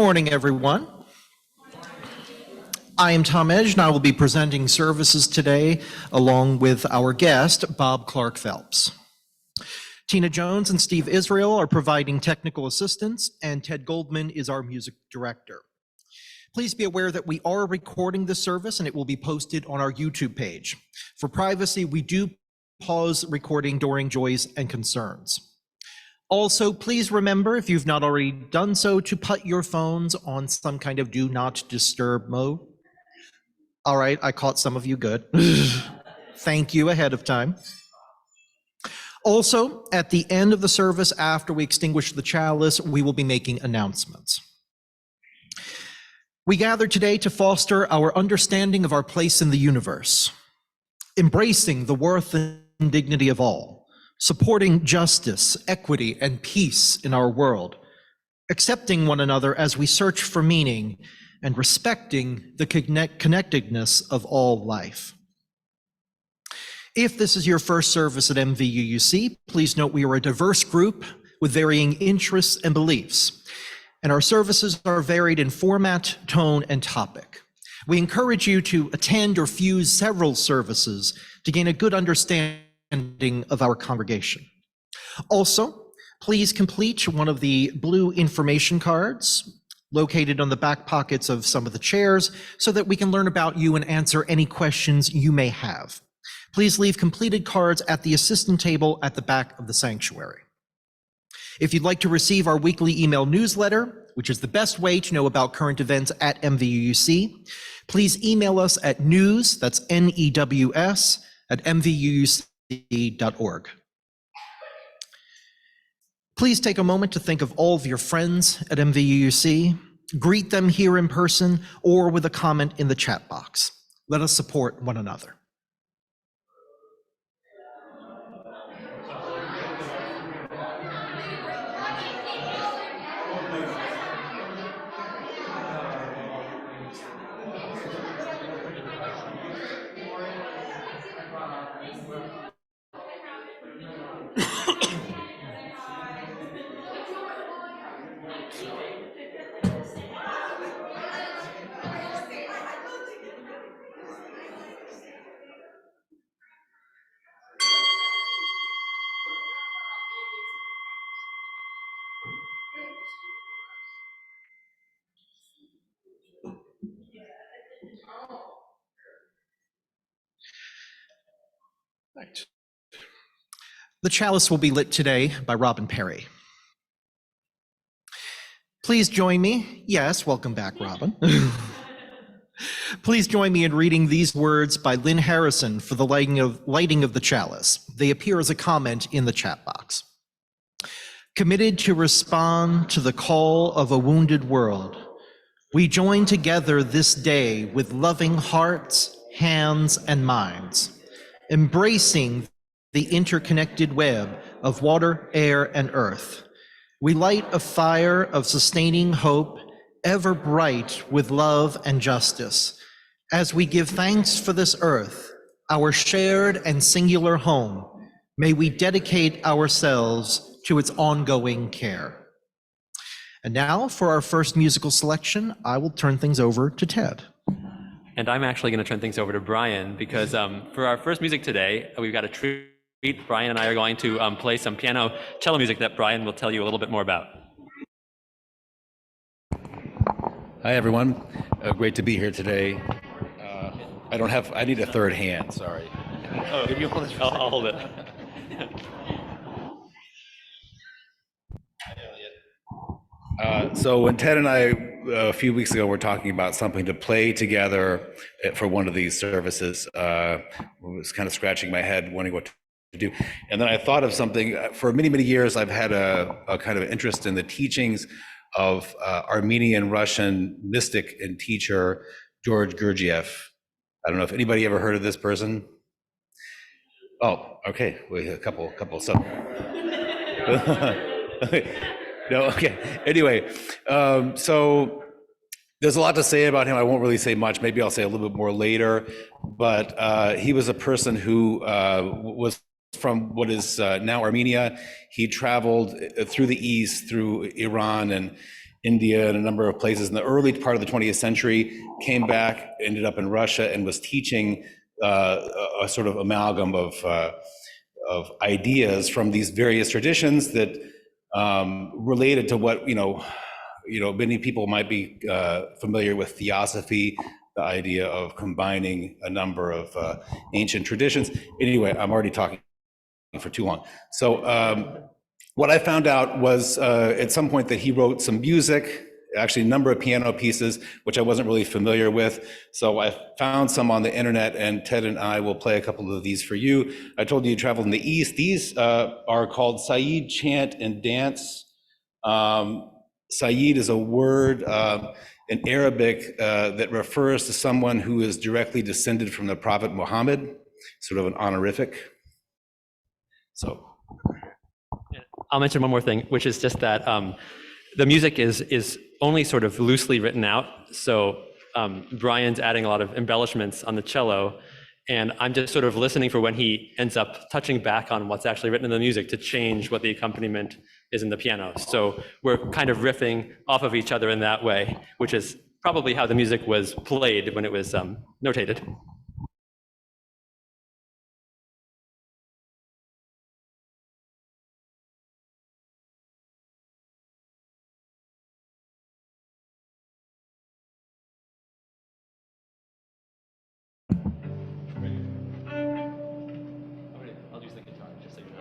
morning, everyone. I am Tom Edge, and I will be presenting services today along with our guest, Bob Clark Phelps. Tina Jones and Steve Israel are providing technical assistance, and Ted Goldman is our music director. Please be aware that we are recording the service and it will be posted on our YouTube page. For privacy, we do pause recording during joys and concerns. Also, please remember, if you've not already done so, to put your phones on some kind of do not disturb mode. All right, I caught some of you, good. Thank you ahead of time. Also, at the end of the service, after we extinguish the chalice, we will be making announcements. We gather today to foster our understanding of our place in the universe, embracing the worth and dignity of all, supporting justice, equity, and peace in our world, accepting one another as we search for meaning, and respecting the connectedness of all life. If this is your first service at MVUUC, please note we are a diverse group with varying interests and beliefs, and our services are varied in format, tone, and topic. We encourage you to attend or fuse several services to gain a good understanding of our congregation. Also, please complete one of the blue information cards located on the back pockets of some of the chairs so that we can learn about you and answer any questions you may have. Please leave completed cards at the assistant table at the back of the sanctuary. If you'd like to receive our weekly email newsletter, which is the best way to know about current events at MVUUC, please email us at news, that's N-E-W-S, at mvuuc.org. Please take a moment to think of all of your friends at MVUUC. Greet them here in person or with a comment in the chat box. Let us support one another. Right. The chalice will be lit today by Robin Perry. Please join me. Yes, welcome back, Robin. Please join me in reading these words by Lynn Harrison for the lighting of the chalice. They appear as a comment in the chat box. Committed to respond to the call of a wounded world, we join together this day with loving hearts, hands, and minds, embracing the interconnected web of water, air, and earth. We light a fire of sustaining hope, ever bright with love and justice, as we give thanks for this earth, our shared and singular home. May we dedicate ourselves to its ongoing care. And now for our first musical selection, I will turn things over to Ted. And I'm actually going to turn things over to Brian because for our first music today, we've got a treat. Brian and I are going to play some piano cello music that Brian will tell you a little bit more about. Hi, everyone. Great to be here today. I need a third hand, sorry. Oh, if you hold it, I'll hold it. So when Ted and I, a few weeks ago, were talking about something to play together for one of these services, I was kind of scratching my head, wondering what to do. And then I thought of something. For many, many years, I've had a kind of interest in the teachings of Armenian Russian mystic and teacher, George Gurdjieff. I don't know if anybody ever heard of this person. Oh, okay, a couple. So, no, okay. Anyway, so there's a lot to say about him. I won't really say much. Maybe I'll say a little bit more later. But he was a person who was from what is now Armenia. He traveled through the east, through Iran, and India and a number of places in the early part of the 20th century, came back, ended up in Russia, and was teaching a sort of amalgam of ideas from these various traditions that related to what, many people might be familiar with theosophy, the idea of combining a number of ancient traditions. Anyway, I'm already talking for too long. So what I found out was at some point that he wrote some music, actually a number of piano pieces, which I wasn't really familiar with. So I found some on the internet, and Ted and I will play a couple of these for you. I told you traveled in the East. These are called Sayyid chant and dance. Sayyid is a word in Arabic that refers to someone who is directly descended from the Prophet Muhammad, sort of an honorific. So I'll mention one more thing, which is just that the music is only sort of loosely written out. So Brian's adding a lot of embellishments on the cello, and I'm just sort of listening for when he ends up touching back on what's actually written in the music to change what the accompaniment is in the piano. So we're kind of riffing off of each other in that way, which is probably how the music was played when it was notated. I'll use the guitar just so you know.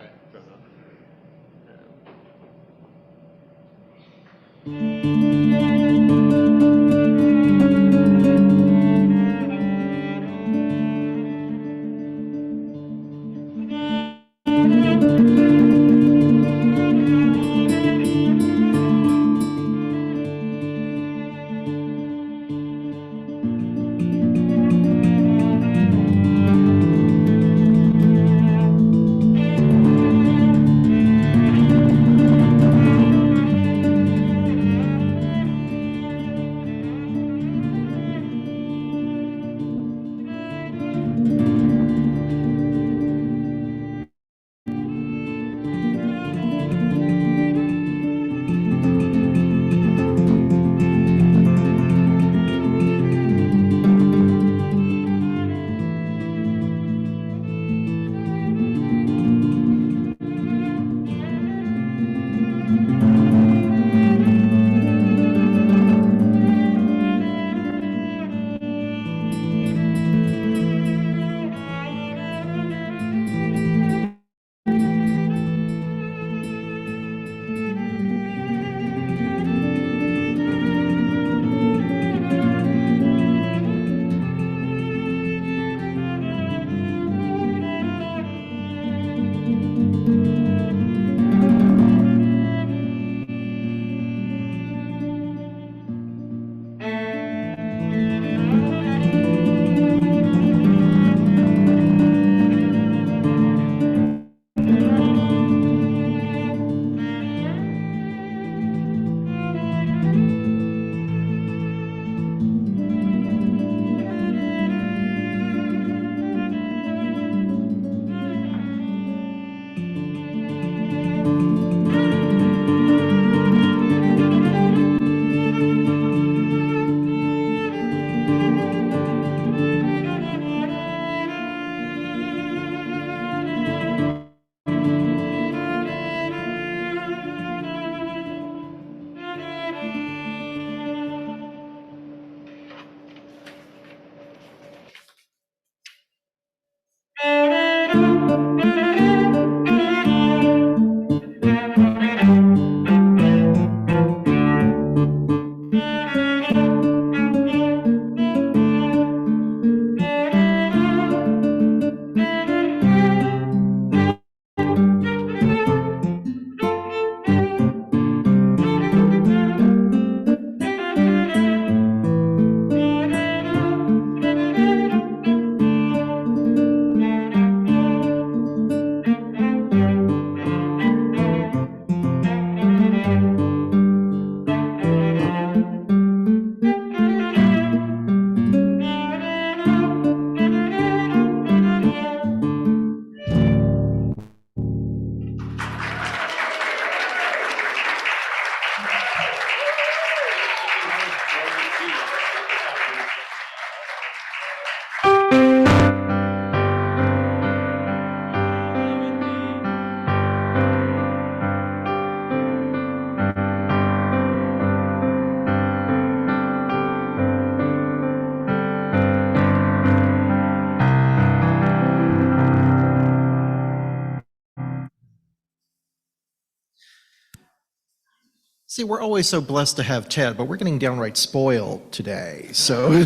See, we're always so blessed to have Ted, but we're getting downright spoiled today. So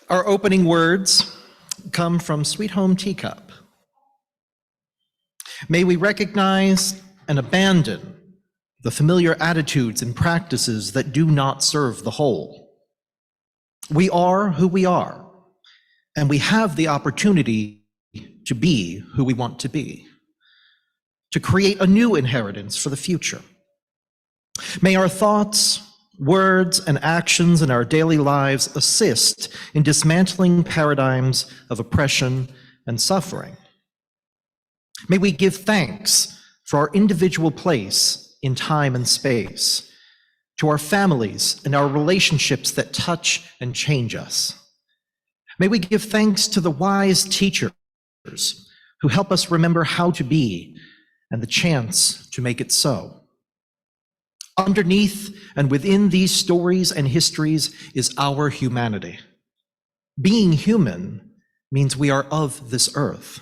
our opening words come from Sweet Home Teacup. May we recognize and abandon the familiar attitudes and practices that do not serve the whole. We are who we are, and we have the opportunity to be who we want to be, to create a new inheritance for the future. May our thoughts, words, and actions in our daily lives assist in dismantling paradigms of oppression and suffering. May we give thanks for our individual place in time and space, to our families and our relationships that touch and change us. May we give thanks to the wise teachers who help us remember how to be and the chance to make it so. Underneath and within these stories and histories is our humanity. Being human means we are of this earth.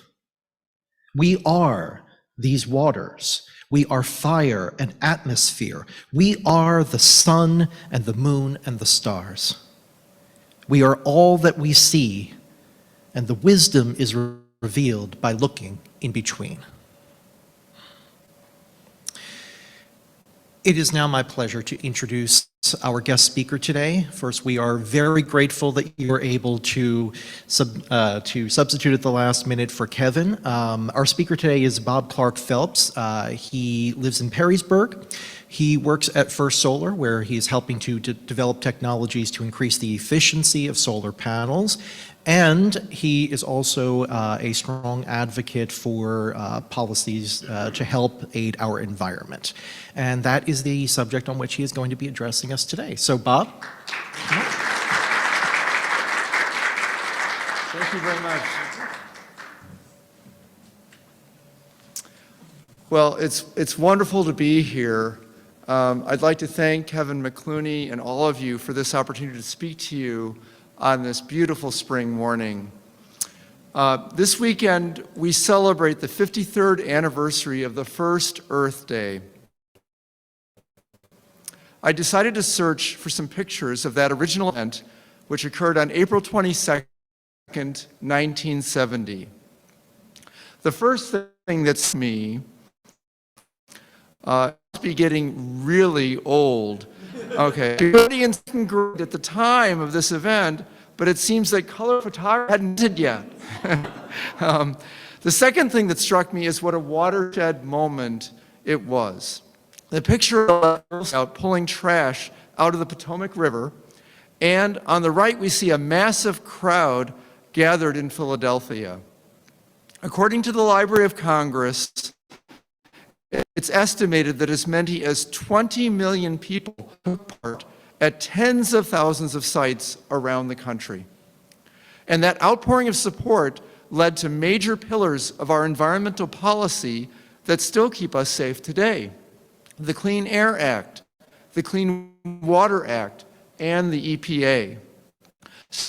We are these waters. We are fire and atmosphere. We are the sun and the moon and the stars. We are all that we see, and the wisdom is revealed by looking in between. It is now my pleasure to introduce our guest speaker today. First, we are very grateful that you were able to substitute at the last minute for Kevin. Our speaker today is Bob Clark Phelps. He lives in Perrysburg. He works at First Solar, where he's helping to develop technologies to increase the efficiency of solar panels. And he is also a strong advocate for policies to help aid our environment. And that is the subject on which he is going to be addressing us today. So, Bob. Thank you very much. Well, it's wonderful to be here. I'd like to thank Kevin McClooney and all of you for this opportunity to speak to you on this beautiful spring morning. This weekend, we celebrate the 53rd anniversary of the first Earth Day. I decided to search for some pictures of that original event, which occurred on April 22nd, 1970. The first thing that's me must be getting really old. Okay, in second grade at the time of this event, but it seems that color photography hadn't ended yet. The second thing that struck me is what a watershed moment it was. The picture of a Girl Scout pulling trash out of the Potomac River, and on the right we see a massive crowd gathered in Philadelphia. According to the Library of Congress, it's estimated that as many as 20 million people took part at tens of thousands of sites around the country. And that outpouring of support led to major pillars of our environmental policy that still keep us safe today. The Clean Air Act, the Clean Water Act, and the EPA.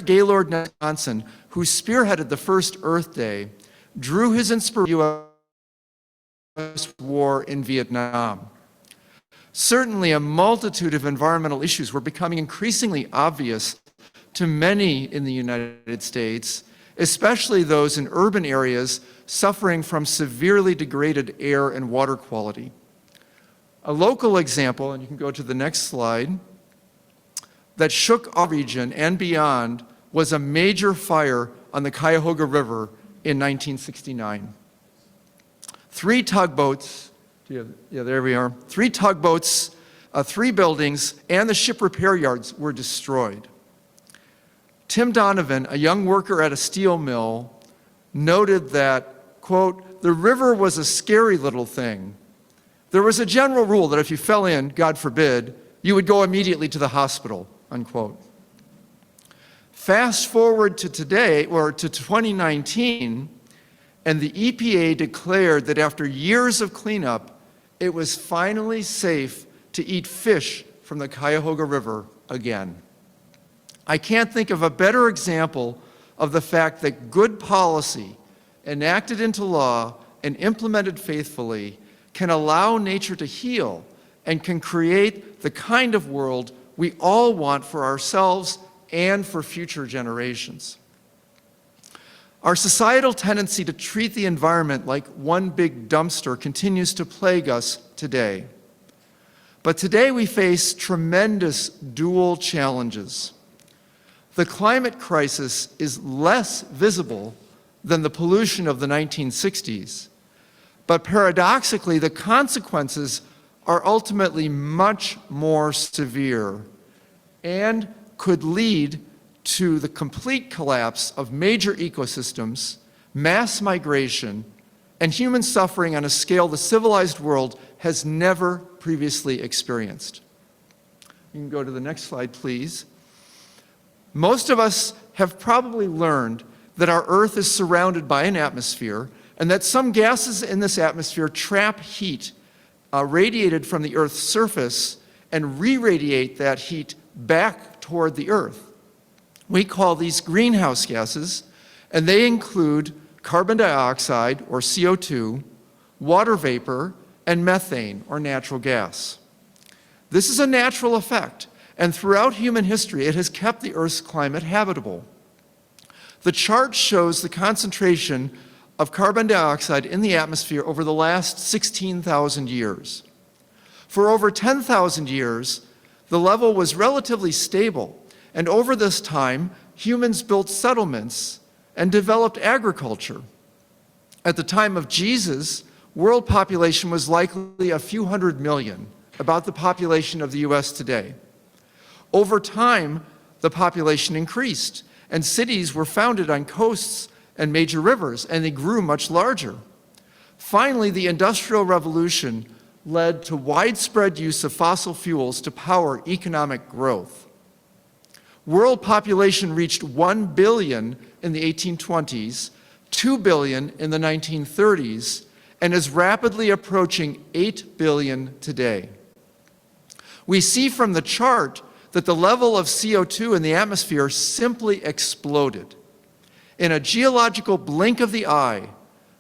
Gaylord Johnson, who spearheaded the first Earth Day, drew his inspiration from the U.S. war in Vietnam. Certainly, a multitude of environmental issues were becoming increasingly obvious to many in the United States, especially those in urban areas suffering from severely degraded air and water quality. A local example, and you can go to the next slide, that shook our region and beyond was a major fire on the Cuyahoga River in 1969. 3 tugboats, there we are, 3 tugboats, 3 buildings, and the ship repair yards were destroyed. Tim Donovan, a young worker at a steel mill, noted that, quote, "The river was a scary little thing. There was a general rule that if you fell in, God forbid, you would go immediately to the hospital," unquote. Fast forward to today, or to 2019, and the EPA declared that after years of cleanup, it was finally safe to eat fish from the Cuyahoga River again. I can't think of a better example of the fact that good policy, enacted into law and implemented faithfully, can allow nature to heal and can create the kind of world we all want for ourselves and for future generations. Our societal tendency to treat the environment like one big dumpster continues to plague us today. But today we face tremendous dual challenges. The climate crisis is less visible than the pollution of the 1960s, but paradoxically, the consequences are ultimately much more severe and could lead to the complete collapse of major ecosystems, mass migration, and human suffering on a scale the civilized world has never previously experienced. You can go to the next slide, please. Most of us have probably learned that our Earth is surrounded by an atmosphere and that some gases in this atmosphere trap heat radiated from the Earth's surface and re-radiate that heat back toward the Earth. We call these greenhouse gases, and they include carbon dioxide, or CO2, water vapor, and methane, or natural gas. This is a natural effect, and throughout human history, it has kept the Earth's climate habitable. The chart shows the concentration of carbon dioxide in the atmosphere over the last 16,000 years. For over 10,000 years, the level was relatively stable, and over this time, humans built settlements and developed agriculture. At the time of Jesus, world population was likely a few hundred million, about the population of the US today. Over time, the population increased, and cities were founded on coasts and major rivers, and they grew much larger. Finally, the Industrial Revolution led to widespread use of fossil fuels to power economic growth. World population reached 1 billion in the 1820s, 2 billion in the 1930s, and is rapidly approaching 8 billion today. We see from the chart that the level of CO2 in the atmosphere simply exploded. In a geological blink of the eye,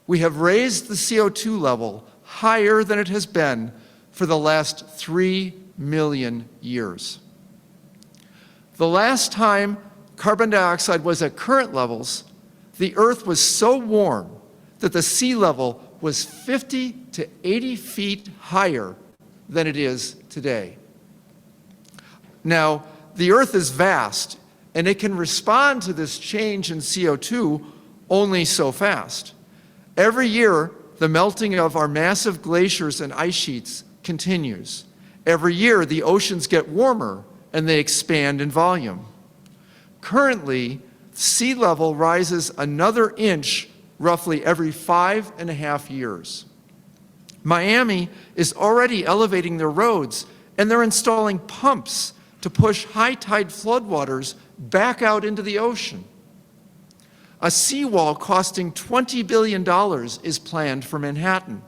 we have raised the CO2 level higher than it has been for the last 3 million years. The last time carbon dioxide was at current levels, the Earth was so warm that the sea level was 50 to 80 feet higher than it is today. Now, the Earth is vast, and it can respond to this change in CO2 only so fast. Every year, the melting of our massive glaciers and ice sheets continues. Every year, the oceans get warmer and they expand in volume. Currently, sea level rises another inch roughly every 5.5 years. Miami is already elevating their roads, and they're installing pumps to push high tide floodwaters back out into the ocean. A seawall costing $20 billion is planned for Manhattan.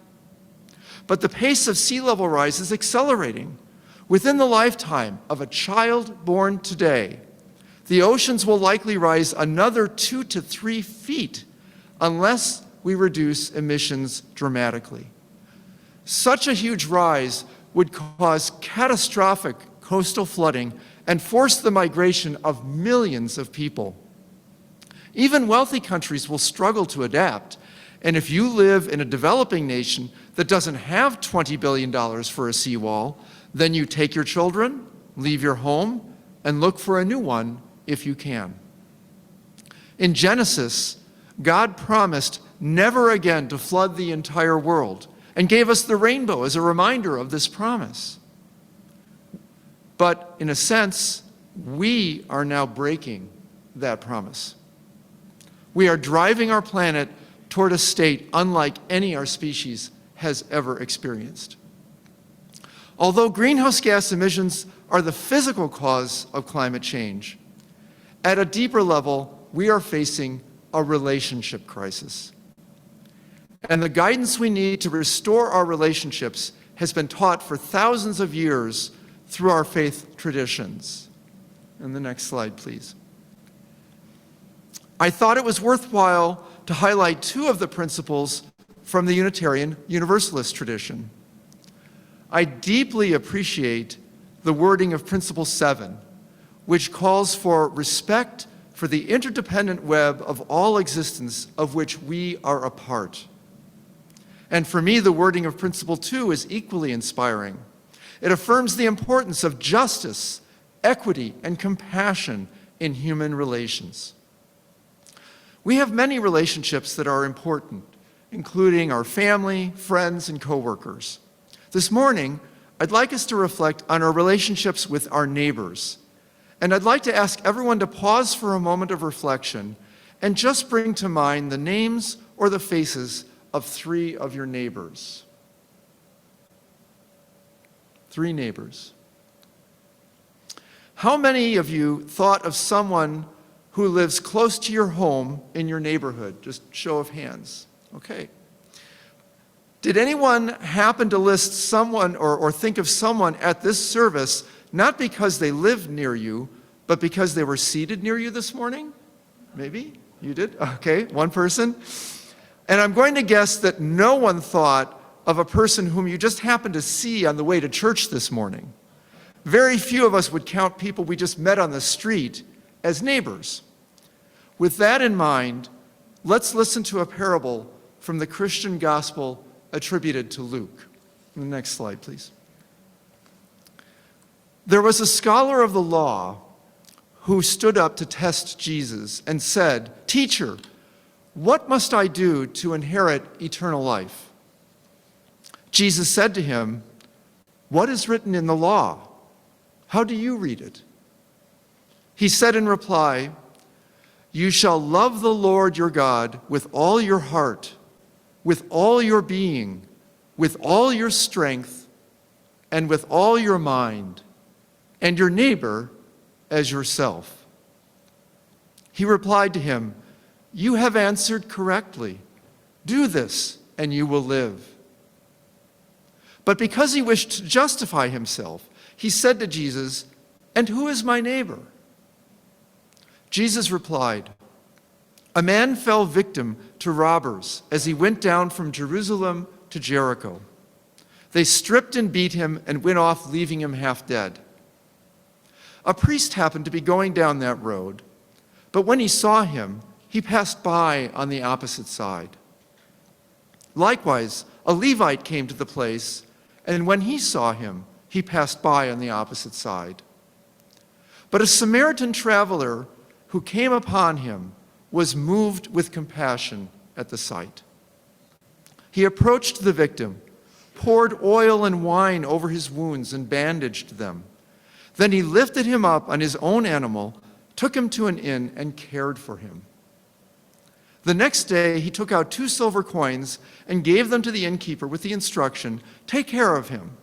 But the pace of sea level rise is accelerating. Within the lifetime of a child born today, the oceans will likely rise another 2 to 3 feet unless we reduce emissions dramatically. Such a huge rise would cause catastrophic coastal flooding and force the migration of millions of people. Even wealthy countries will struggle to adapt, and if you live in a developing nation that doesn't have $20 billion for a seawall, then you take your children, leave your home, and look for a new one if you can. In Genesis, God promised never again to flood the entire world and gave us the rainbow as a reminder of this promise. But in a sense, we are now breaking that promise. We are driving our planet toward a state unlike any our species has ever experienced. Although greenhouse gas emissions are the physical cause of climate change, at a deeper level, we are facing a relationship crisis. And the guidance we need to restore our relationships has been taught for thousands of years through our faith traditions. And the next slide, please. I thought it was worthwhile to highlight two of the principles from the Unitarian Universalist tradition. I deeply appreciate the wording of Principle 7, which calls for respect for the interdependent web of all existence of which we are a part. And for me, the wording of Principle 2 is equally inspiring. It affirms the importance of justice, equity, and compassion in human relations. We have many relationships that are important, including our family, friends, and coworkers. This morning, I'd like us to reflect on our relationships with our neighbors. And I'd like to ask everyone to pause for a moment of reflection and just bring to mind the names or the faces of 3 of your neighbors. 3 neighbors. How many of you thought of someone who lives close to your home in your neighborhood? Just show of hands. Okay. Did anyone happen to list someone or think of someone at this service, not because they lived near you, but because they were seated near you this morning? Maybe? You did? Okay, one person. And I'm going to guess that no one thought of a person whom you just happened to see on the way to church this morning. Very few of us would count people we just met on the street as neighbors. With that in mind, let's listen to a parable from the Christian gospel attributed to Luke. The next slide, please. There was a scholar of the law who stood up to test Jesus and said, "Teacher, what must I do to inherit eternal life?" Jesus said to him, "What is written in the law? How do you read it?" He said in reply, "You shall love the Lord your God with all your heart, with all your being, with all your strength, and with all your mind, and your neighbor as yourself." He replied to him, "You have answered correctly. Do this, and you will live." But because he wished to justify himself, he said to Jesus, "And who is my neighbor?" Jesus replied, "A man fell victim to robbers as he went down from Jerusalem to Jericho. They stripped and beat him and went off, leaving him half dead. A priest happened to be going down that road, but when he saw him, he passed by on the opposite side. Likewise, a Levite came to the place, and when he saw him, he passed by on the opposite side. But a Samaritan traveler who came upon him was moved with compassion at the sight. He approached the victim, poured oil and wine over his wounds, and bandaged them. Then he lifted him up on his own animal, took him to an inn, and cared for him. The next day he took out 2 silver coins and gave them to the innkeeper with the instruction, 'Take care of him.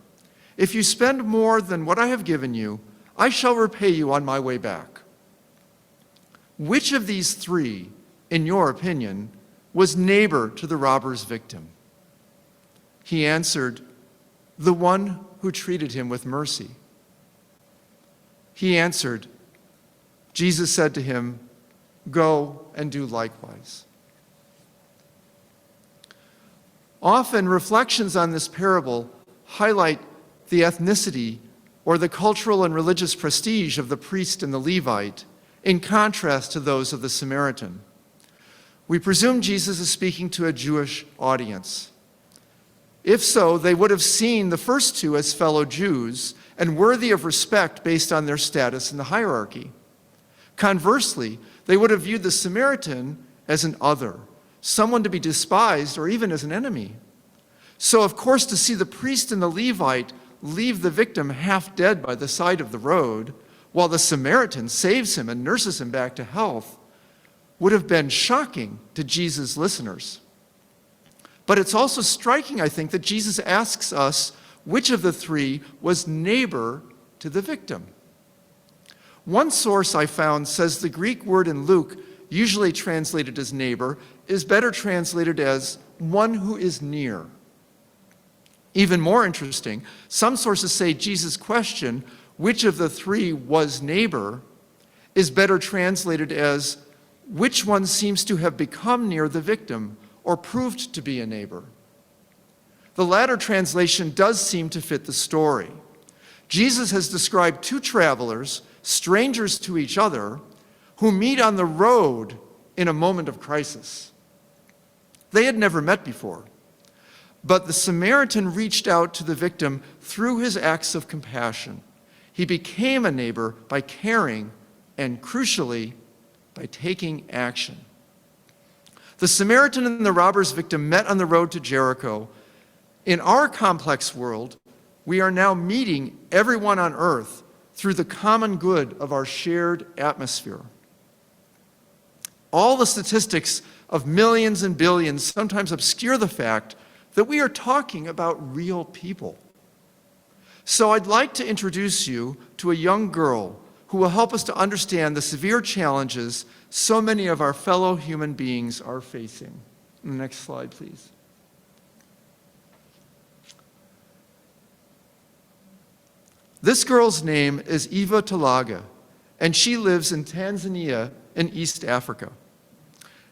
If you spend more than what I have given you, I shall repay you on my way back.' Which of these 3, in your opinion, was neighbor to the robber's victim?" He answered, "The one who treated him with mercy." He answered. Jesus said to him, "Go and do likewise." Often, reflections on this parable highlight the ethnicity or the cultural and religious prestige of the priest and the Levite, in contrast to those of the Samaritan. We presume Jesus is speaking to a Jewish audience. If so, they would have seen the first 2 as fellow Jews and worthy of respect based on their status in the hierarchy. Conversely, they would have viewed the Samaritan as an other, someone to be despised or even as an enemy. So, of course, to see the priest and the Levite leave the victim half dead by the side of the road, while the Samaritan saves him and nurses him back to health, would have been shocking to Jesus' listeners. But it's also striking, I think, that Jesus asks us which of the 3 was neighbor to the victim. One source I found says the Greek word in Luke, usually translated as neighbor, is better translated as one who is near. Even more interesting, some sources say Jesus' question, which of the 3 was neighbor, is better translated as which one seems to have become near the victim or proved to be a neighbor. The latter translation does seem to fit the story. Jesus has described two travelers, strangers to each other, who meet on the road in a moment of crisis. They had never met before, but the Samaritan reached out to the victim through his acts of compassion. He became a neighbor by caring and, crucially, by taking action. The Samaritan and the robber's victim met on the road to Jericho. In our complex world, we are now meeting everyone on earth through the common good of our shared atmosphere. All the statistics of millions and billions sometimes obscure the fact that we are talking about real people. So I'd like to introduce you to a young girl who will help us to understand the severe challenges so many of our fellow human beings are facing. Next slide, please. This girl's name is Eva Talaga, and she lives in Tanzania in East Africa.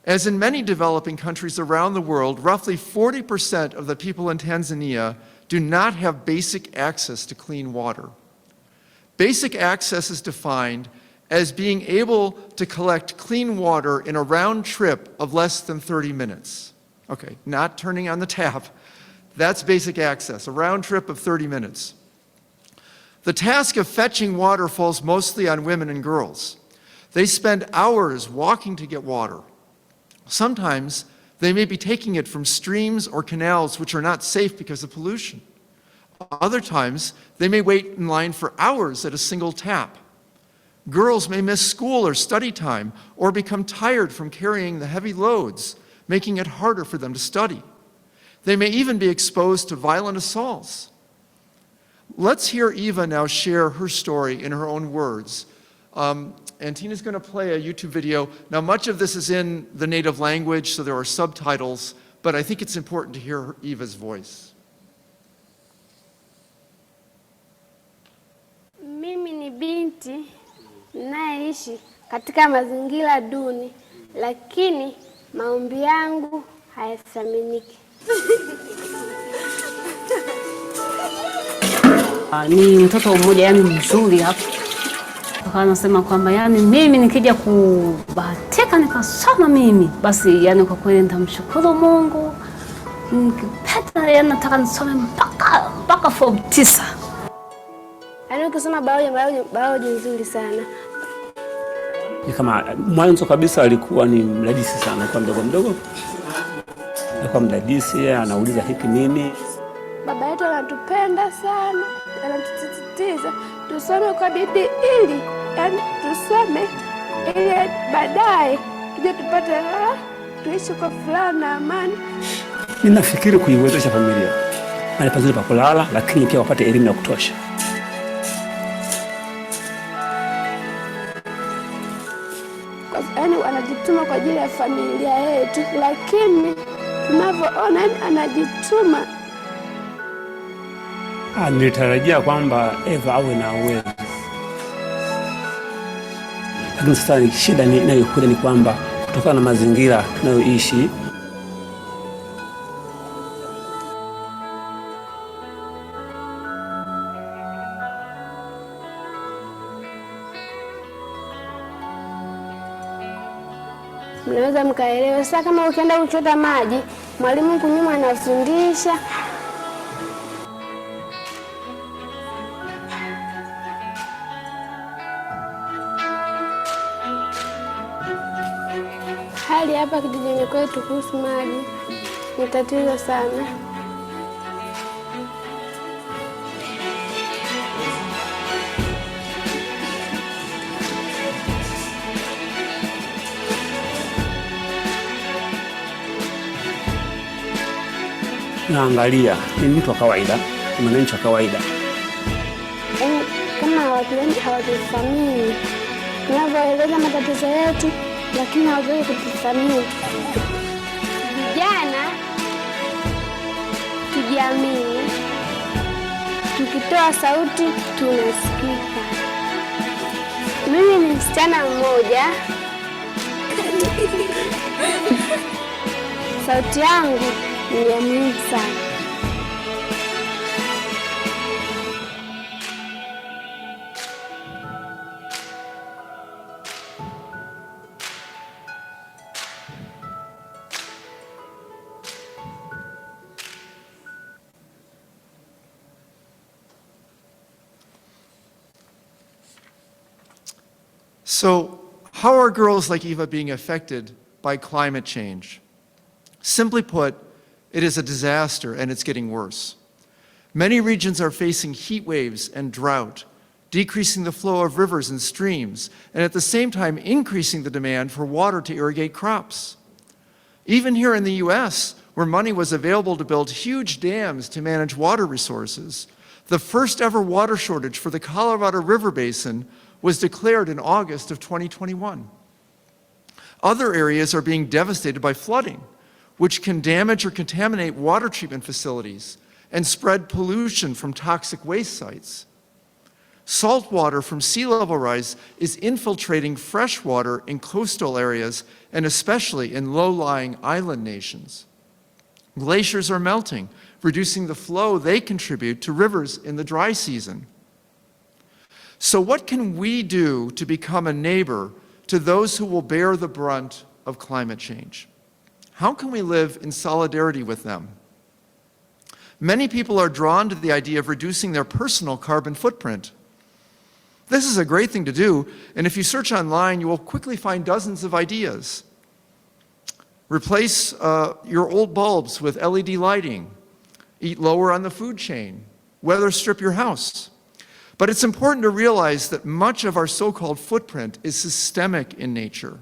As in many developing countries around the world, roughly 40% of the people in Tanzania do not have basic access to clean water. Basic access is defined as being able to collect clean water in a round trip of less than 30 minutes. Okay, not turning on the tap. That's basic access, a round trip of 30 minutes. The task of fetching water falls mostly on women and girls. They spend hours walking to get water. Sometimes they may be taking it from streams or canals which are not safe because of pollution. Other times, they may wait in line for hours at a single tap. Girls may miss school or study time or become tired from carrying the heavy loads, making it harder for them to study. They may even be exposed to violent assaults. Let's hear Eva now share her story in her own words. And Tina's going to play a YouTube video. Now, much of this is in the native language, so there are subtitles, but I think it's important to hear Eva's voice. Mimi ni binti ninayeishi katika mazingira duni, lakini maombi yangu hayasaminiki. Ni mtoto mmoja yani mzuri hapo. Anasema kwamba yani mimi nikija kubahatika nikasoma mimi, basi yani kwa kweli nitamshukuru Mungu. Nikipata yani nataka nisome mpaka form 9. Yaani ukisoma biology nzuri sana. Ni kama mwanzo kabisa alikuwa ni mdadisi sana, kwa mdogo. Alikuwa mdadisi, anauliza hiki nini. Baba yetu anatupenda sana, anatusisitiza tusome kwa bidii ili tusome ili baadaye tuje tupate raha, tuishi kwa furaha na amani. Ninafikiri kuiwezesha familia mahali pazuri pa kulala, lakini pia wapate elimu ya kutosha. Yaani anajituma kwa ajili ya familia yetu, lakini tunavyoona anajituma. Nilitarajia kwamba Eva awe na uwezo, lakini sasa shida inayokuja ni kwamba kutokana na mazingira tunayoishi, mnaweza mkaelewa. Sasa kama ukienda kuchota maji, mwalimu kunyuma anafundisha, hali hapa kijijini kwetu kuhusu maji ni tatizo sana. naangalia ni mtu wa kawaida, ni mwananchi wa kawaida. Kama watu wengi hawatuthamini tunavyoeleza matatizo yetu, lakini hawajui kututhamini. Vijana tujiamini, tukitoa sauti tunasikika. Mimi ni msichana mmoja, sauti yangu ni ya muhimu sana. So how are girls like Eva being affected by climate change? Simply put, it is a disaster and it's getting worse. Many regions are facing heat waves and drought, decreasing the flow of rivers and streams, and at the same time increasing the demand for water to irrigate crops. Even here in the US, where money was available to build huge dams to manage water resources, the first ever water shortage for the Colorado River Basin was declared in August of 2021. Other areas are being devastated by flooding, which can damage or contaminate water treatment facilities and spread pollution from toxic waste sites. Salt water from sea level rise is infiltrating fresh water in coastal areas and especially in low-lying island nations. Glaciers are melting, reducing the flow they contribute to rivers in the dry season. So what can we do to become a neighbor to those who will bear the brunt of climate change? How can we live in solidarity with them? Many people are drawn to the idea of reducing their personal carbon footprint. This is a great thing to do, and if you search online, you will quickly find dozens of ideas. Replace your old bulbs with LED lighting, eat lower on the food chain, weather strip your house. But it's important to realize that much of our so-called footprint is systemic in nature.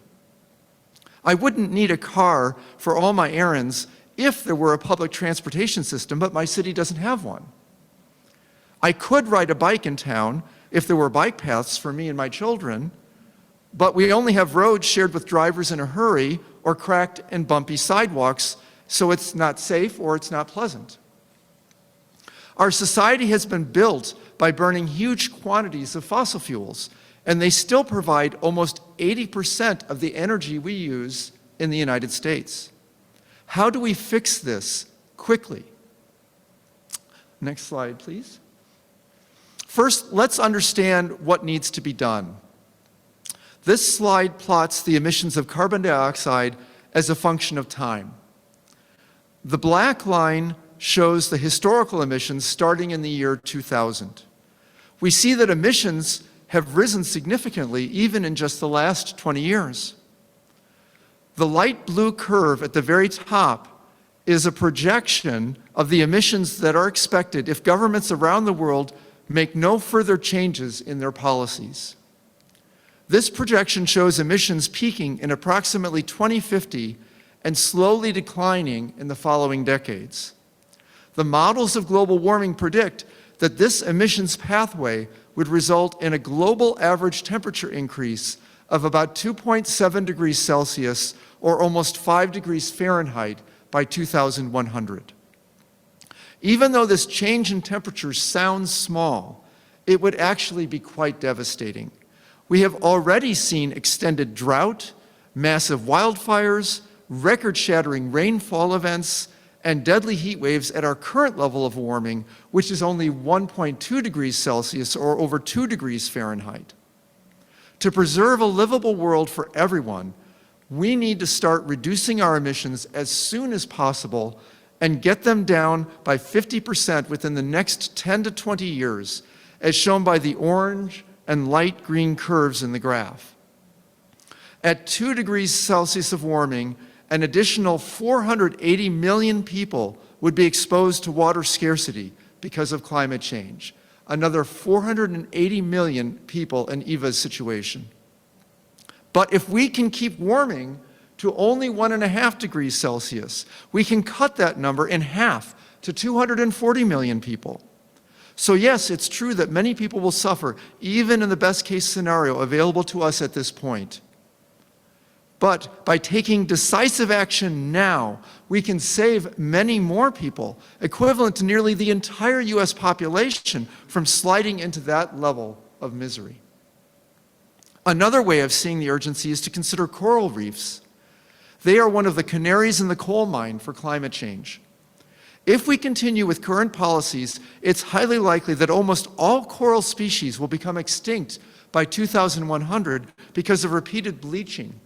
I wouldn't need a car for all my errands if there were a public transportation system, but my city doesn't have one. I could ride a bike in town if there were bike paths for me and my children, but we only have roads shared with drivers in a hurry or cracked and bumpy sidewalks, so it's not safe or it's not pleasant. Our society has been built by burning huge quantities of fossil fuels, and they still provide almost 80% of the energy we use in the United States. How do we fix this quickly? Next slide, please. First, let's understand what needs to be done. This slide plots the emissions of carbon dioxide as a function of time. The black line shows the historical emissions starting in the year 2000. We see that emissions have risen significantly even in just the last 20 years. The light blue curve at the very top is a projection of the emissions that are expected if governments around the world make no further changes in their policies. This projection shows emissions peaking in approximately 2050 and slowly declining in the following decades. The models of global warming predict that this emissions pathway would result in a global average temperature increase of about 2.7 degrees Celsius or almost 5 degrees Fahrenheit by 2100. Even though this change in temperature sounds small, it would actually be quite devastating. We have already seen extended drought, massive wildfires, record-shattering rainfall events, and deadly heat waves at our current level of warming, which is only 1.2 degrees Celsius or over 2 degrees Fahrenheit. To preserve a livable world for everyone, we need to start reducing our emissions as soon as possible and get them down by 50% within the next 10 to 20 years, as shown by the orange and light green curves in the graph. At 2 degrees Celsius of warming, an additional 480 million people would be exposed to water scarcity because of climate change. Another 480 million people in Eva's situation. But if we can keep warming to only 1.5 degrees Celsius, we can cut that number in half to 240 million people. So yes, it's true that many people will suffer, even in the best case scenario available to us at this point. But by taking decisive action now, we can save many more people, equivalent to nearly the entire US population, from sliding into that level of misery. Another way of seeing the urgency is to consider coral reefs. They are one of the canaries in the coal mine for climate change. If we continue with current policies, it's highly likely that almost all coral species will become extinct by 2100 because of repeated bleaching.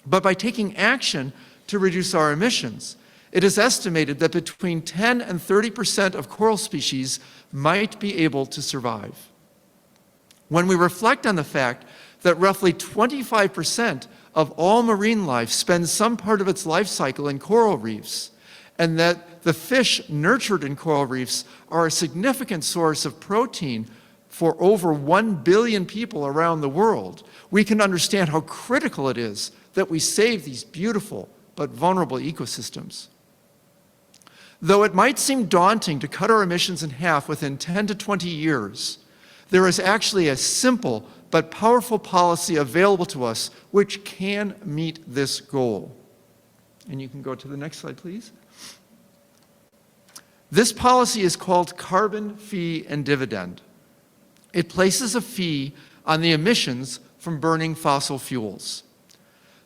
But by taking action to reduce our emissions, it is estimated that between 10 and 30% of coral species might be able to survive. When we reflect on the fact that roughly 25% of all marine life spends some part of its life cycle in coral reefs, and that the fish nurtured in coral reefs are a significant source of protein for over 1 billion people around the world, we can understand how critical it is that we save these beautiful but vulnerable ecosystems. Though it might seem daunting to cut our emissions in half within 10 to 20 years, there is actually a simple but powerful policy available to us which can meet this goal. And you can go to the next slide, please. This policy is called carbon fee and dividend. It places a fee on the emissions from burning fossil fuels.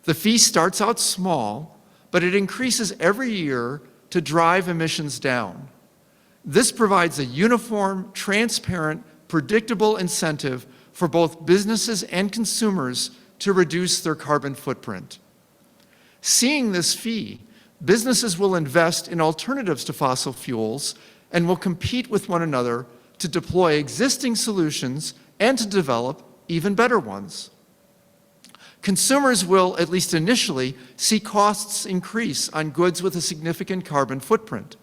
The fee starts out small, but it increases every year to drive emissions down. This provides a uniform, transparent, predictable incentive for both businesses and consumers to reduce their carbon footprint. Seeing this fee, businesses will invest in alternatives to fossil fuels and will compete with one another to deploy existing solutions and to develop even better ones. Consumers will, at least initially, see costs increase on goods with a significant carbon footprint.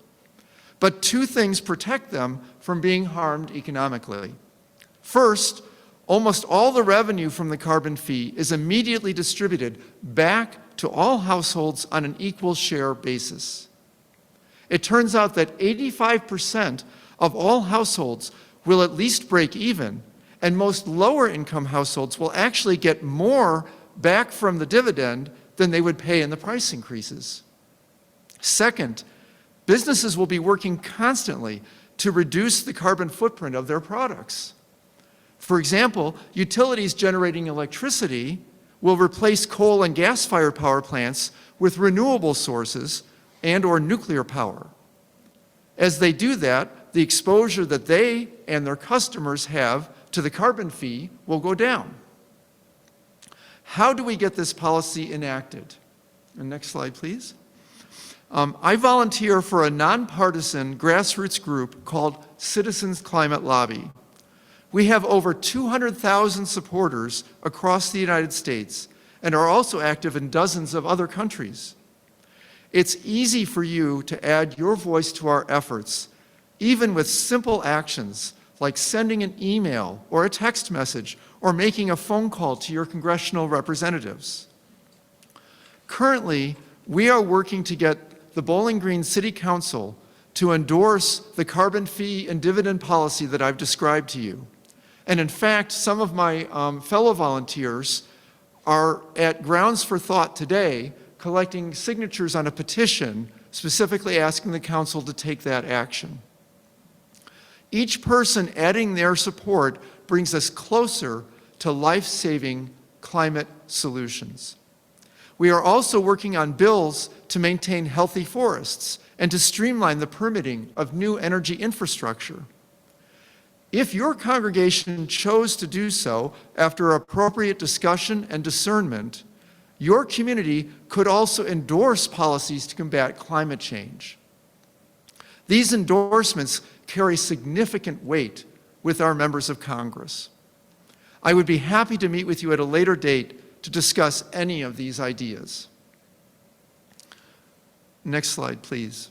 But two things protect them from being harmed economically. First, almost all the revenue from the carbon fee is immediately distributed back to all households on an equal share basis. It turns out that 85% of all households will at least break even, and most lower income households will actually get more back from the dividend than they would pay in the price increases. Second, businesses will be working constantly to reduce the carbon footprint of their products. For example, utilities generating electricity will replace coal and gas-fired power plants with renewable sources and/or nuclear power. As they do that, the exposure that they and their customers have to the carbon fee will go down. How do we get this policy enacted? And next slide, please. I volunteer for a nonpartisan grassroots group called Citizens Climate Lobby. We have over 200,000 supporters across the United States and are also active in dozens of other countries. It's easy for you to add your voice to our efforts, even with simple actions like sending an email or a text message or making a phone call to your congressional representatives. Currently, we are working to get the Bowling Green City Council to endorse the carbon fee and dividend policy that I've described to you. And in fact, some of my fellow volunteers are at Grounds for Thought today collecting signatures on a petition specifically asking the council to take that action. Each person adding their support brings us closer to life-saving climate solutions. We are also working on bills to maintain healthy forests and to streamline the permitting of new energy infrastructure. If your congregation chose to do so after appropriate discussion and discernment, your community could also endorse policies to combat climate change. These endorsements carry significant weight with our members of Congress. I would be happy to meet with you at a later date to discuss any of these ideas. Next slide, please.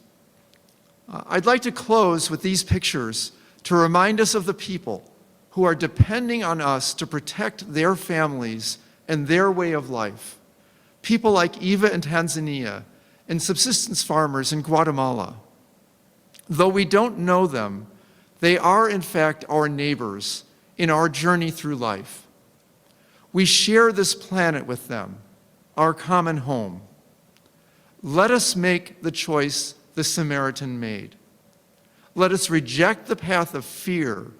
I'd like to close with these pictures to remind us of the people who are depending on us to protect their families and their way of life. People like Eva in Tanzania and subsistence farmers in Guatemala. Though we don't know them, they are in fact our neighbors in our journey through life. We share this planet with them, our common home. Let us make the choice the Samaritan made. Let us reject the path of fear,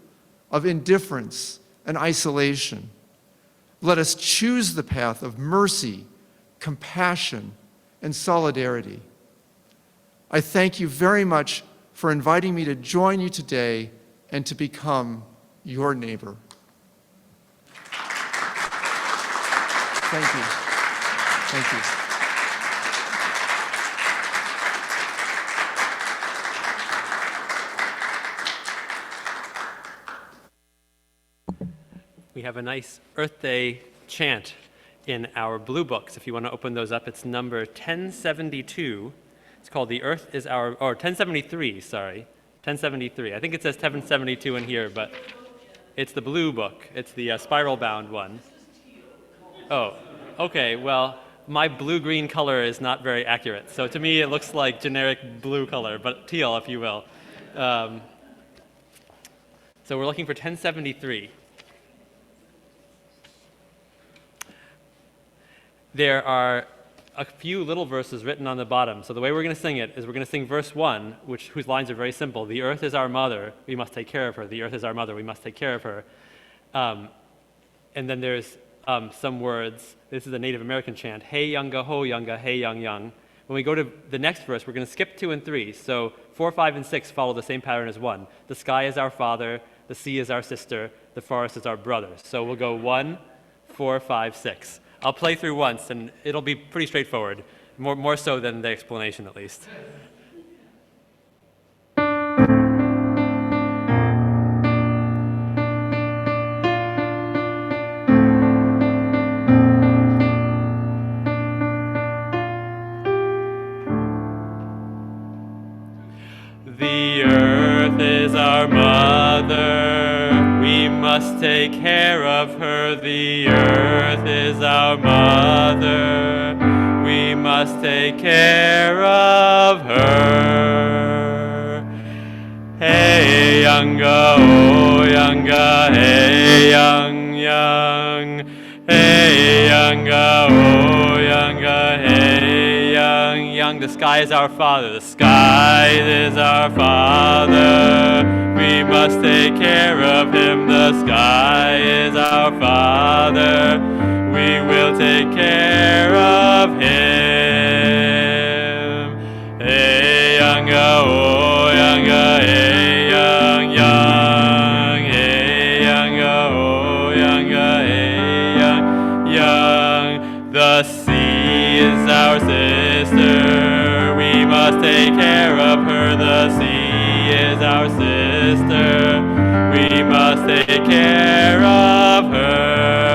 of indifference, and isolation. Let us choose the path of mercy, compassion, and solidarity. I thank you very much for inviting me to join you today and to become your neighbor. Thank you. Thank you. We have a nice Earth Day chant in our blue books. If you want to open those up, it's number 1072. It's called The Earth is Our, or 1073, sorry. 1073. I think it says 1072 in here, but it's the blue book. It's the spiral-bound one. Oh, okay, well, my blue-green color is not very accurate. So to me, it looks like generic blue color, but teal, if you will. So we're looking for 1073. There are a few little verses written on the bottom. So the way we're going to sing it is we're going to sing verse 1, whose lines are very simple. The earth is our mother, we must take care of her. The earth is our mother, we must take care of her. And then there's some words. This is a Native American chant. Hey yunga ho yunga, hey young young. When we go to the next verse, we're going to skip 2 and 3. So 4, 5, and 6 follow the same pattern as 1. The sky is our father, the sea is our sister, the forest is our brother. So we'll go 1, 4, 5, 6. I'll play through once, and it'll be pretty straightforward, more so than the explanation, at least. The earth is our mother, we must take care of her. The earth is our mother, we must take care of her. Hey yunga, oh yunga, hey young young. Hey yunga, oh yunga, hey young young. The sky is our father, the sky is our father, we must take care of him. The sky is our father, we will take care of him. Hey yunga, oh yunga, hey young young. Hey yunga, oh yunga, hey young young. The sea is our sister, we must take care of her. The sea is our sister, we must take care of her.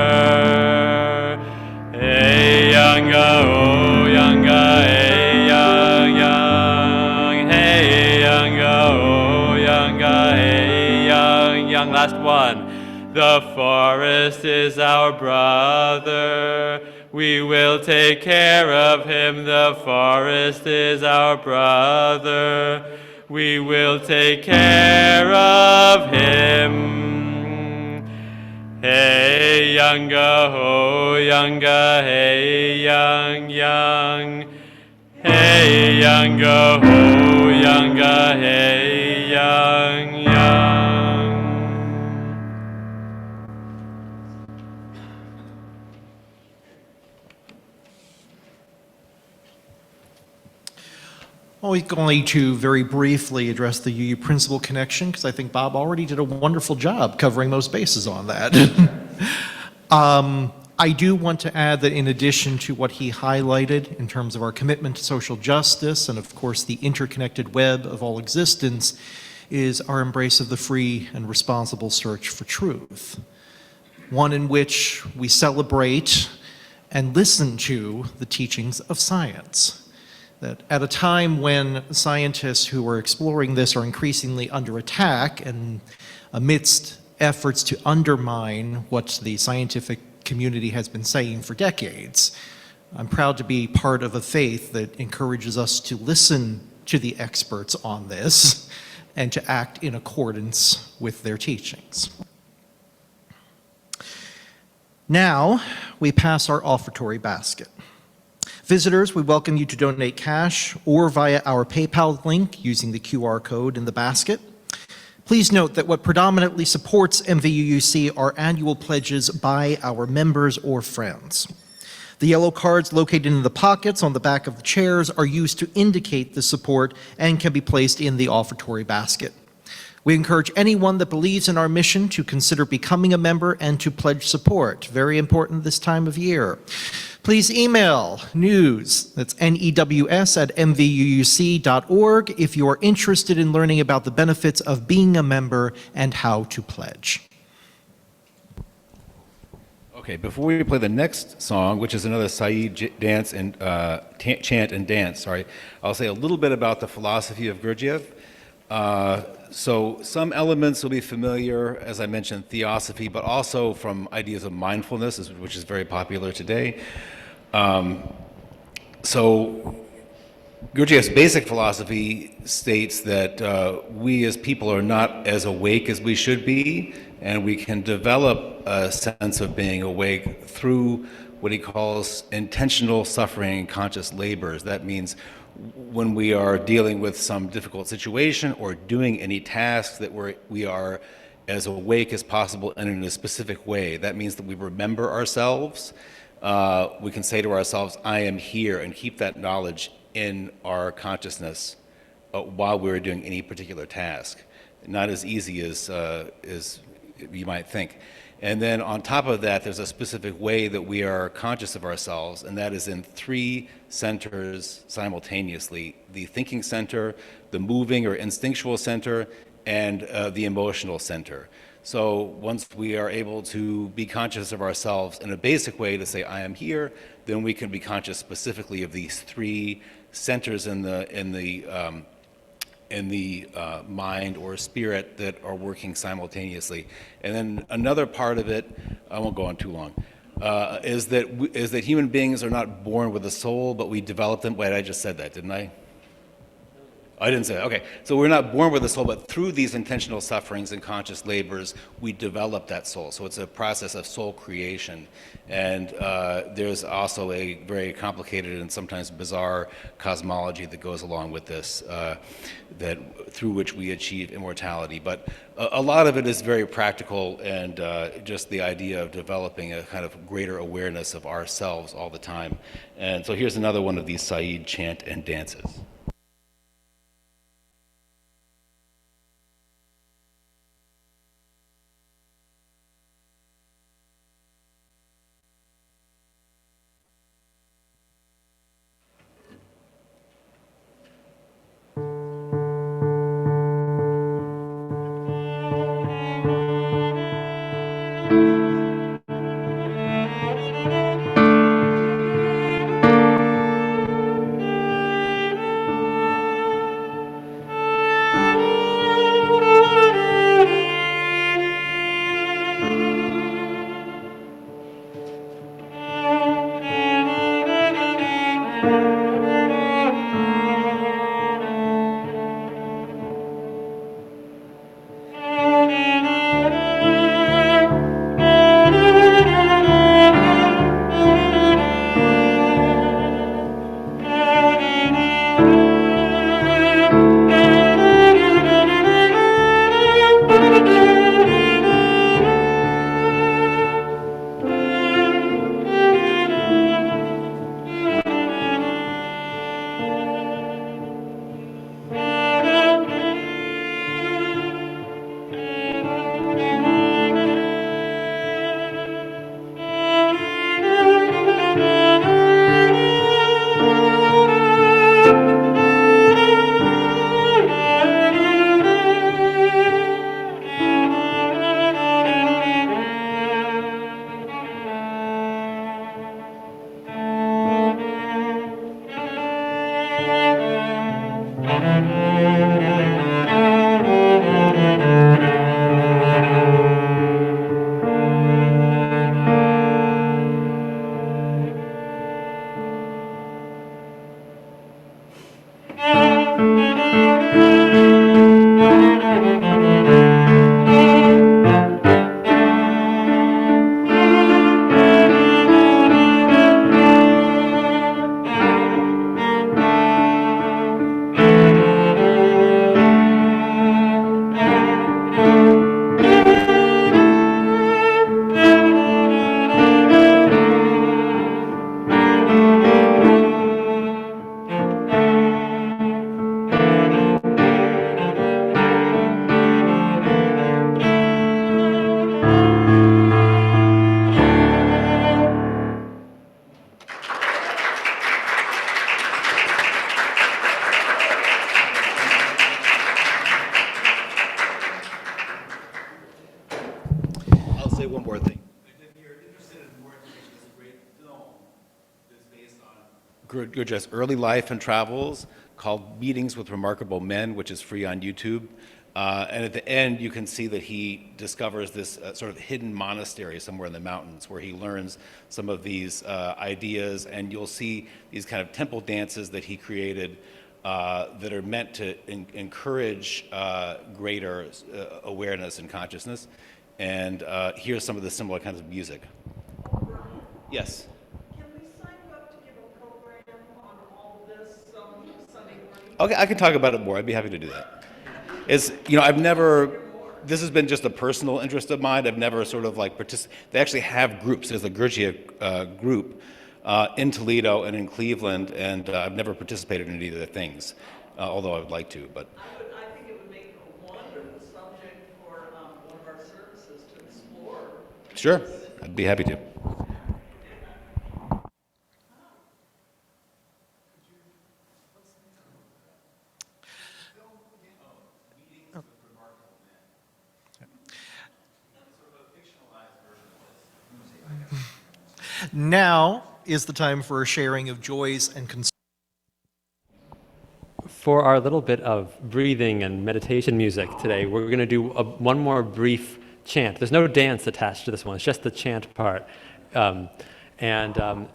Hey yunga, oh yunga, hey young young. Hey yunga, oh yunga, hey young young. Last one. The forest is our brother, we will take care of him. The forest is our brother, we will take care of him. Hey yunga, ho yunga, hey young young. Hey yunga, ho yunga, hey young young. Well, we're going to very briefly address the UU principal connection because I think Bob already did a wonderful job covering most bases on that. I do want to add that in addition to what he highlighted in terms of our commitment to social justice and of course the interconnected web of all existence is our embrace of the free and responsible search for truth. One in which we celebrate and listen to the teachings of science. That at a time when scientists who are exploring this are increasingly under attack and amidst efforts to undermine what the scientific community has been saying for decades, I'm proud to be part of a faith that encourages us to listen to the experts on this and to act in accordance with their teachings. Now, we pass our offertory basket. Visitors, we welcome you to donate cash or via our PayPal link using the QR code in the basket. Please note that what predominantly supports MVUUC are annual pledges by our members or friends. The yellow cards located in the pockets on the back of the chairs are used to indicate the support and can be placed in the offertory basket. We encourage anyone that believes in our mission to consider becoming a member and to pledge support. Very important this time of year. Please email news, that's NEWS at mvuuc.org if you are interested in learning about the benefits of being a member and how to pledge. Okay, before we play the next song, which is another Saeed dance and chant and dance, sorry, I'll say a little bit about the philosophy of Gurdjieff. So some elements will be familiar, as I mentioned, theosophy, but also from ideas of mindfulness, which is very popular today. So Gurdjieff's basic philosophy states that we as people are not as awake as we should be, and we can develop a sense of being awake through what he calls intentional suffering and conscious labors. That means when we are dealing with some difficult situation or doing any task that we are as awake as possible and in a specific way. That means that we remember ourselves. We can say to ourselves, I am here, and keep that knowledge in our consciousness while we're doing any particular task. Not as easy as you might think. And then on top of that, there's a specific way that we are conscious of ourselves, and that is in 3 centers simultaneously: the thinking center, the moving or instinctual center, and the emotional center. So once we are able to be conscious of ourselves in a basic way to say, I am here, then we can be conscious specifically of these 3 centers in the mind or spirit that are working simultaneously. And then another part of it, I won't go on too long, is that human beings are not born with a soul, but we develop them. Wait, I just said that, didn't I? I didn't say that. Okay. So we're not born with a soul, but through these intentional sufferings and conscious labors, we develop that soul. So it's a process of soul creation. And there's also a very complicated and sometimes bizarre cosmology that goes along with this, that through which we achieve immortality. But a lot of it is very practical, and just the idea of developing a kind of greater awareness of ourselves all the time. And so here's another one of these Saeed chant and dances. Gurdjieff's early life and travels called Meetings with Remarkable Men, which is free on YouTube. And at the end, you can see that he discovers this sort of hidden monastery somewhere in the mountains where he learns some of these ideas, and you'll see these kind of temple dances that he created that are meant to encourage greater awareness and consciousness. And here's some of the similar kinds of music. Yes? Can we sign you up to give a program on all of this Sunday morning? Okay, I can talk about it more. I'd be happy to do that. I've never, this has been just a personal interest of mine. I've never sort of like they actually have groups. There's a Gurdjieff group in Toledo and in Cleveland, and I've never participated in either of the things, although I would like to, but. I think it would make a wonderful subject for one of our services to explore. Sure, I'd be happy to. Now is the time for a sharing of joys and concerns. For our little bit of breathing and meditation music today, we're going to do one more brief chant. There's no dance attached to this one. It's just the chant part.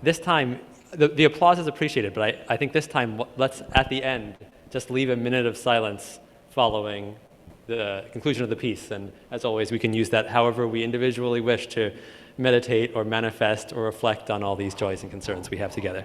This time, the applause is appreciated, but I think this time, let's, at the end, just leave a minute of silence following the conclusion of the piece. And as always, we can use that however we individually wish to meditate or manifest or reflect on all these joys and concerns we have together.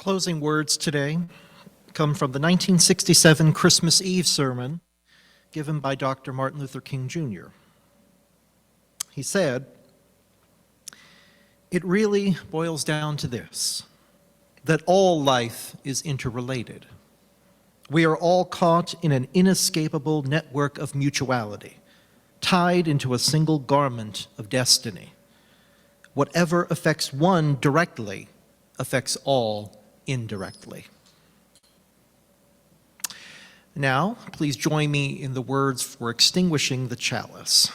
Closing words today come from the 1967 Christmas Eve sermon given by Dr. Martin Luther King Jr. He said, "It really boils down to this, that all life is interrelated. We are all caught in an inescapable network of mutuality, tied into a single garment of destiny. Whatever affects one directly affects all indirectly." Now, please join me in the words for extinguishing the chalice.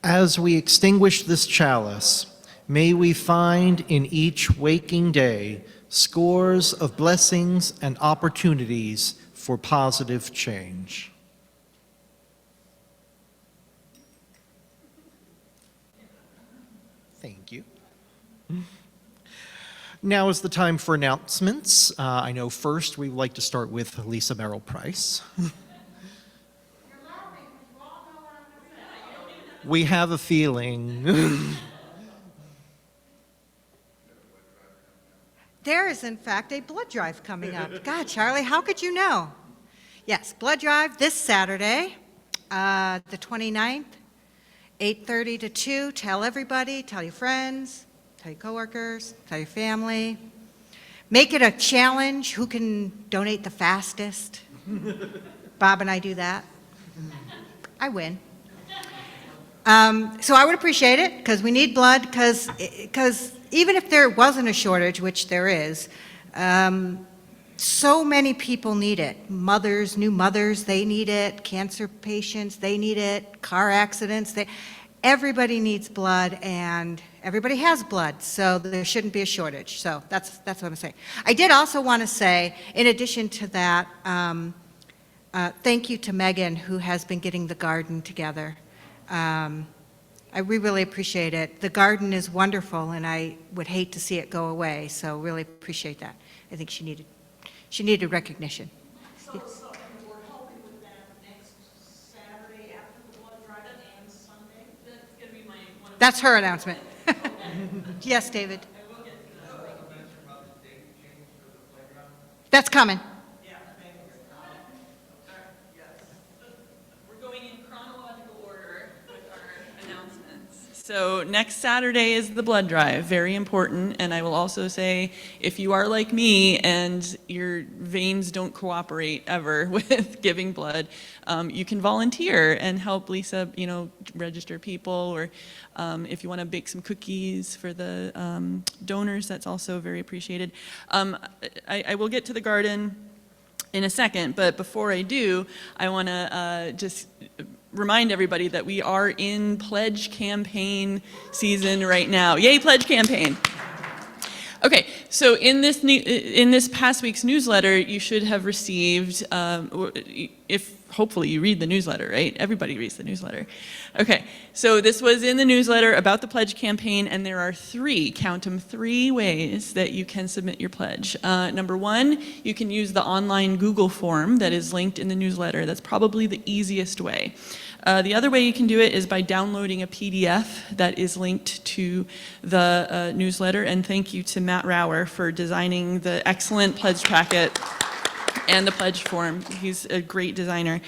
As we extinguish this chalice, may we find in each waking day scores of blessings and opportunities for positive change. Thank you. Now is the time for announcements. I know first we would like to start with Lisa Merrill Price. We have a feeling. There is, in fact, a blood drive coming up. God, Charlie, how could you know? Yes, blood drive this Saturday, the 29th, 8:30 to 2. Tell everybody, tell your friends, tell your coworkers, tell your family. Make it a challenge. Who can donate the fastest? Bob and I do that. I win. So I would appreciate it, because we need blood, because even if there wasn't a shortage, which there is, so many people need it. Mothers, new mothers, they need it. Cancer patients, they need it. Car accidents, everybody needs blood, and everybody has blood, so there shouldn't be a shortage. So that's what I'm saying. I did also want to say, in addition to that, thank you to Megan, who has been getting the garden together. We really appreciate it. The garden is wonderful, and I would hate to see it go away, so really appreciate that. I think she needed recognition. So we're helping with that next Saturday after the blood drive and Sunday? That's going to be one of That's her announcement. Yes, David. That's coming. So next Saturday is the blood drive, very important. And I will also say, if you are like me and your veins don't cooperate ever with giving blood, you can volunteer and help Lisa, register people, or if you want to bake some cookies for the donors, that's also very appreciated. I will get to the garden in a second, but before I do, I want to just remind everybody that we are in pledge campaign season right now. Yay, pledge campaign. Okay, so in this past week's newsletter, you should have received, if hopefully you read the newsletter, right? Everybody reads the newsletter. Okay, so this was in the newsletter about the pledge campaign, and there are count them, three ways that you can submit your pledge. Number one, you can use the online Google form that is linked in the newsletter. That's probably the easiest way. The other way you can do it is by downloading a PDF that is linked to the newsletter, and thank you to Matt Rauer for designing the excellent pledge packet and the pledge form. He's a great designer.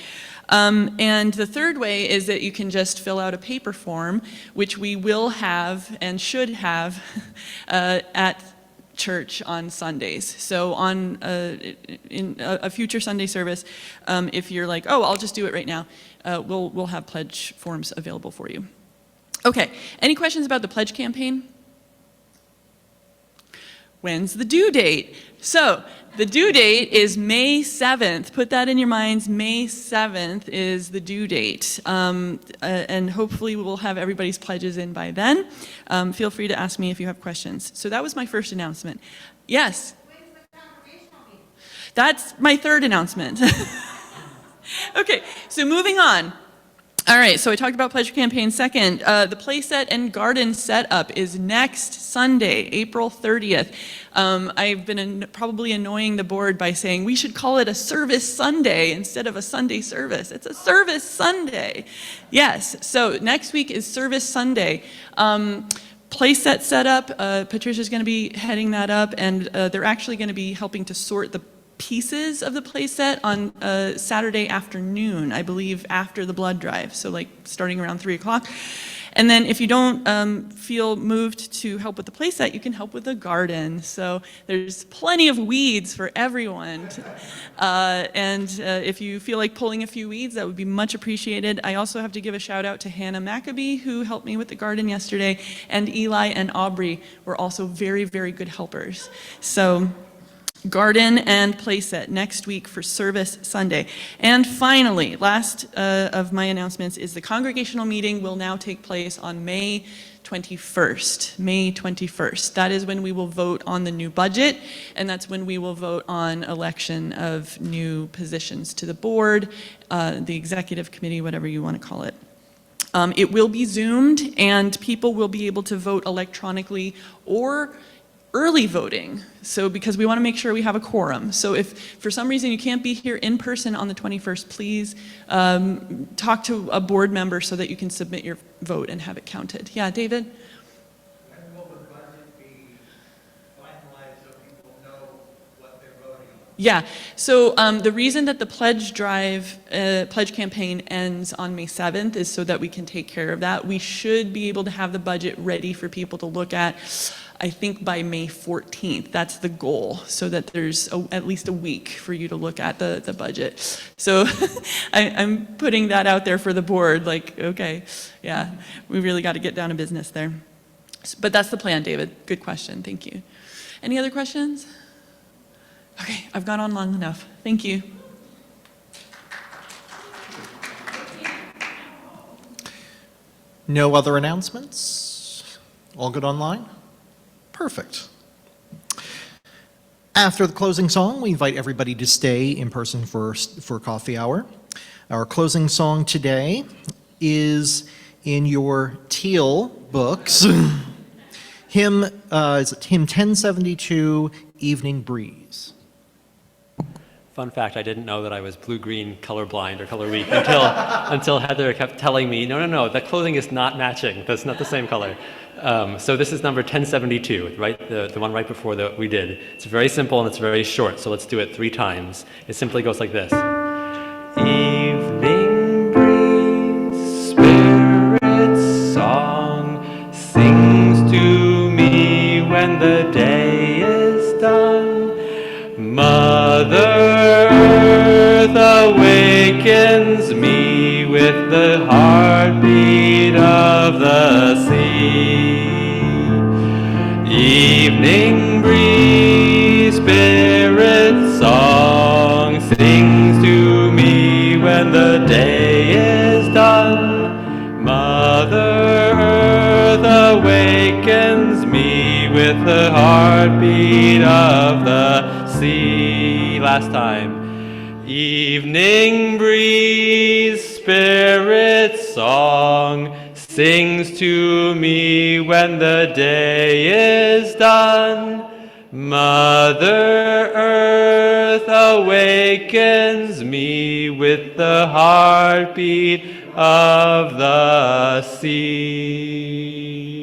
And the third way is that you can just fill out a paper form, which we will have and should have at church on Sundays. So on in a future Sunday service, if you're like, oh, I'll just do it right now, we'll have pledge forms available for you. Okay, any questions about the pledge campaign? When's the due date? So the due date is May 7th. Put that in your minds. May 7th is the due date. And hopefully we'll have everybody's pledges in by then. Feel free to ask me if you have questions. So that was my first announcement. Yes? When's the congregational meeting? That's my third announcement. Okay, so moving on. All right, so I talked about pledge campaign. Second, the playset and garden setup is next Sunday, April 30th. I've been probably annoying the board by saying we should call it a service Sunday instead of a Sunday service. It's a service Sunday. Yes, so next week is service Sunday. Playset setup, Patricia's going to be heading that up, and they're actually going to be helping to sort the pieces of the playset on Saturday afternoon, I believe, after the blood drive, so like starting around 3 o'clock. And then if you don't feel moved to help with the playset, you can help with the garden. So there's plenty of weeds for everyone. And if you feel like pulling a few weeds, that would be much appreciated. I also have to give a shout out to Hannah Maccabee, who helped me with the garden yesterday, and Eli and Aubrey were also very, very good helpers. So garden and playset next week for Service Sunday. And finally, last of my announcements is the congregational meeting will now take place on May 21st. May 21st. That is when we will vote on the new budget, and that's when we will vote on election of new positions to the board, the executive committee, whatever you want to call it. It will be Zoomed, and people will be able to vote electronically or early voting, so because we want to make sure we have a quorum. So if for some reason you can't be here in person on the 21st, please talk to a board member so that you can submit your vote and have it counted. Yeah, David? When will the budget be finalized so people know what they're voting on? Yeah, so the reason that the pledge drive, pledge campaign ends on May 7th is so that we can take care of that. We should be able to have the budget ready for people to look at, I think, by May 14th. That's the goal, so that there's at least a week for you to look at the budget. So I'm putting that out there for the board, like, okay, yeah, we really got to get down to business there. But that's the plan, David. Good question, thank you. Any other questions? Okay, I've gone on long enough. Thank you. No other announcements? All good online? Perfect. After the closing song, we invite everybody to stay in person for coffee hour. Our closing song today is in your teal books. Hymn 1072, Evening Breeze. Fun fact, I didn't know that I was blue-green colorblind or color weak until Heather kept telling me, no, the clothing is not matching. That's not the same color. So this is number 1072, right? The one right before we did. It's very simple and it's very short, so let's do it 3 times. It simply goes like this. Evening breeze, spirit song, sings to me when the day is done. Mother Earth awakens me with the heartbeat of the sea. Evening breeze, spirit song, sings to me when the day is done. Mother Earth awakens me with the heartbeat of the sea. Last time. Evening breeze, spirit song, sings to me when the day is done. Mother Earth awakens me with the heartbeat of the sea.